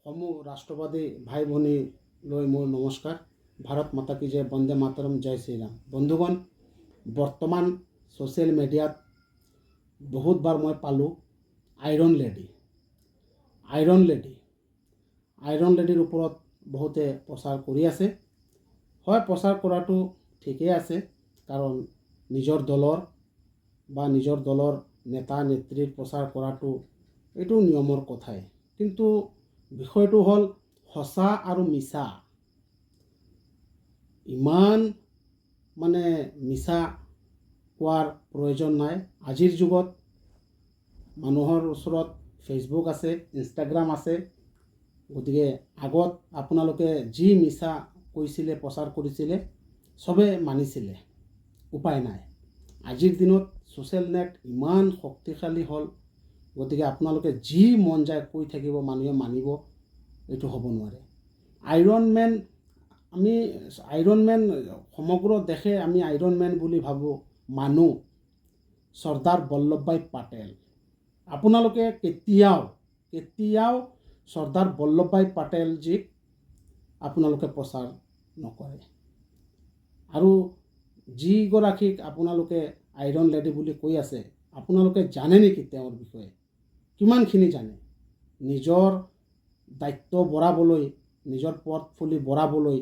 সমূহ ৰাষ্ট্ৰবাদী ভাই ভনীলৈ মোৰ নমস্কাৰ। ভাৰত মাতা কি জয়, বন্দে মাতৰম, জয় শ্ৰীৰাম। বন্ধুগণ, বৰ্তমান ছ'চিয়েল মিডিয়াত বহুতবাৰ মই পালোঁ আইৰণ লেডি। আইৰণ লেডিৰ ওপৰত বহুতে প্ৰচাৰ কৰি আছে। হয়, প্ৰচাৰ কৰাটো ঠিকেই আছে, কাৰণ নিজৰ দলৰ বা নিজৰ দলৰ নেতা নেত্ৰীৰ প্ৰচাৰ কৰাটো এইটো নিয়মৰ কথাই। কিন্তু বিষয়টো হ'ল সঁচা আৰু মিছা। ইমান মিছা কোৱাৰ প্ৰয়োজন নাই। আজিৰ যুগত মানুহৰ ওচৰত ফেচবুক আছে, ইনষ্টাগ্ৰাম আছে। গতিকে আগত আপোনালোকে যি মিছা কৈছিলে, প্ৰচাৰ কৰিছিলে, চবে মানিছিলে, উপায় নাই। আজিৰ দিনত ছ'চিয়েল নেট ইমান শক্তিশালী হ'ল, গতিকে আপোনালোকে যি মন যায় কৈ থাকিব, মানুহে মানিব, এইটো হ'ব নোৱাৰে। আইৰণ মেন সমগ্ৰ দেশে আমি আইৰণ মেন বুলি ভাবোঁ, মানুহ চৰ্দাৰ বল্লভভাই পেটেল। আপোনালোকে কেতিয়াও চৰ্দাৰ বল্লভভাই পেটেলজীক আপোনালোকে প্ৰচাৰ নকৰে। আৰু যিগৰাকীক আপোনালোকে আইৰণ লেডি বুলি কৈ আছে, আপোনালোকে জানে নেকি তেওঁৰ বিষয়ে? কিমানখিনি জানে? নিজৰ দায়িত্ব বঢ়াবলৈ, নিজৰ পদফুলি বঢ়াবলৈ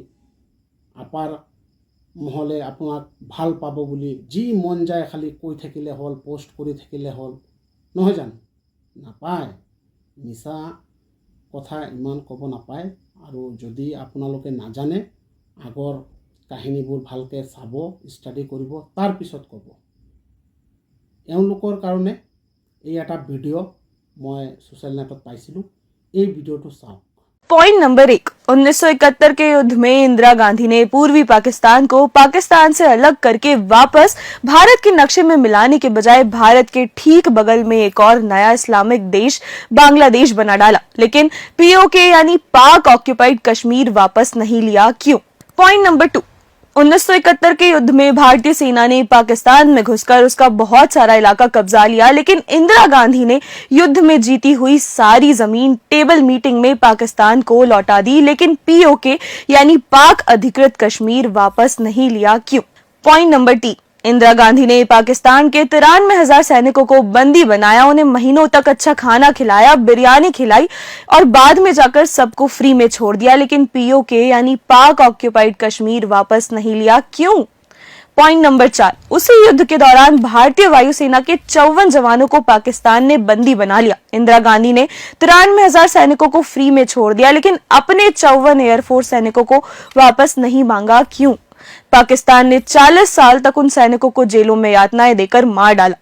আপাৰ মহলে আপোনাক ভাল পাব বুলি যি মন যায় খালি কৈ থাকিলে হ'ল, পোষ্ট কৰি থাকিলে হ'ল, নহয় জানো? নাপায়। মিছা কথা ইমান ক'ব নাপায়। আৰু যদি আপোনালোকে নাজানে, আগৰ কাহিনীবোৰ ভালকৈ চাব, ষ্টাডি কৰিব, তাৰপিছত ক'ব। এওঁলোকৰ কাৰণে এই এটা ভিডিঅ' মই ছ'চিয়েল নেটত পাইছিলোঁ। এই ভিডিঅ'টো চাওক। पॉइंट नंबर 1, 1971 के युद्ध में इंदिरा गांधी ने पूर्वी पाकिस्तान को पाकिस्तान से अलग करके वापस भारत के नक्शे में मिलाने के बजाय भारत के ठीक बगल में एक और नया इस्लामिक देश बांग्लादेश बना डाला। लेकिन पीओके यानी पाक ऑक्यूपाइड कश्मीर वापस नहीं लिया, क्यों? पॉइंट नंबर 2, 1971 के युद्ध में भारतीय सेना ने पाकिस्तान में घुसकर उसका बहुत सारा इलाका कब्जा लिया, लेकिन इंदिरा गांधी ने युद्ध में जीती हुई सारी जमीन टेबल मीटिंग में पाकिस्तान को लौटा दी, लेकिन पीओके यानी पाक अधिकृत कश्मीर वापस नहीं लिया, क्यों? पॉइंट नंबर 3, इंदिरा गांधी ने पाकिस्तान के 93,000 सैनिकों को बंदी बनाया, उन्हें महीनों तक अच्छा खाना खिलाया, बिरयानी खिलाई और बाद में जाकर सबको फ्री में छोड़ दिया, लेकिन पीओके यानी पाक ऑक्यूपाइड कश्मीर वापस नहीं लिया, क्यों? पॉइंट नंबर 4, उसी युद्ध के दौरान भारतीय वायुसेना के 54 जवानों को पाकिस्तान ने बंदी बना लिया। इंदिरा गांधी ने 93,000 सैनिकों को फ्री में छोड़ दिया, लेकिन अपने 54 एयरफोर्स सैनिकों को वापस नहीं मांगा, क्यों? पाकिस्तान ने 40 साल तक उन सैनिकों को जेलों में यातनाएं देकर मार डाला।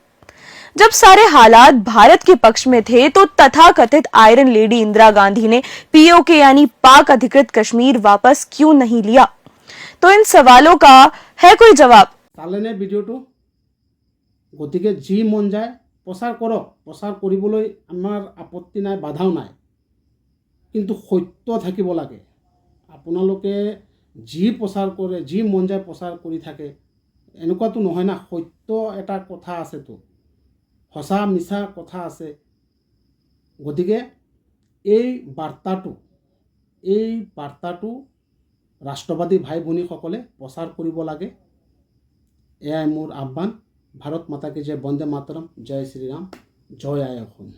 जब सारे हालात भारत के पक्ष में थे, तो तथाकथित आयरन लेडी इंदिरा गांधी ने पीओके यानी पाक अधिकृत कश्मीर वापस क्यों नहीं लिया? तो इन सवालों का है कोई जवाब? চালেনে ভিডিঅ'টো? গতিকে যি মন যায় প্ৰচাৰ কৰক। প্ৰচাৰ কৰিবলৈ আমাৰ আপত্তি নাই, বাধাও নাই। কিন্তু সত্য থাকিব লাগে। আপোনালোকে যি প্ৰচাৰ কৰে, যি মন যায় প্ৰচাৰ কৰি থাকে, এনেকুৱাতো নহয় না। সত্য এটা কথা আছেতো, সঁচা মিছা কথা আছে। গতিকে এই বাৰ্তাটো ৰাষ্ট্ৰবাদী ভাই ভনীসকলে প্ৰচাৰ কৰিব লাগে। এয়াই মোৰ আহ্বান। ভাৰত মাতা কি জয়, বন্দে মাতৰম, জয় শ্ৰীৰাম, জয় আই অসম।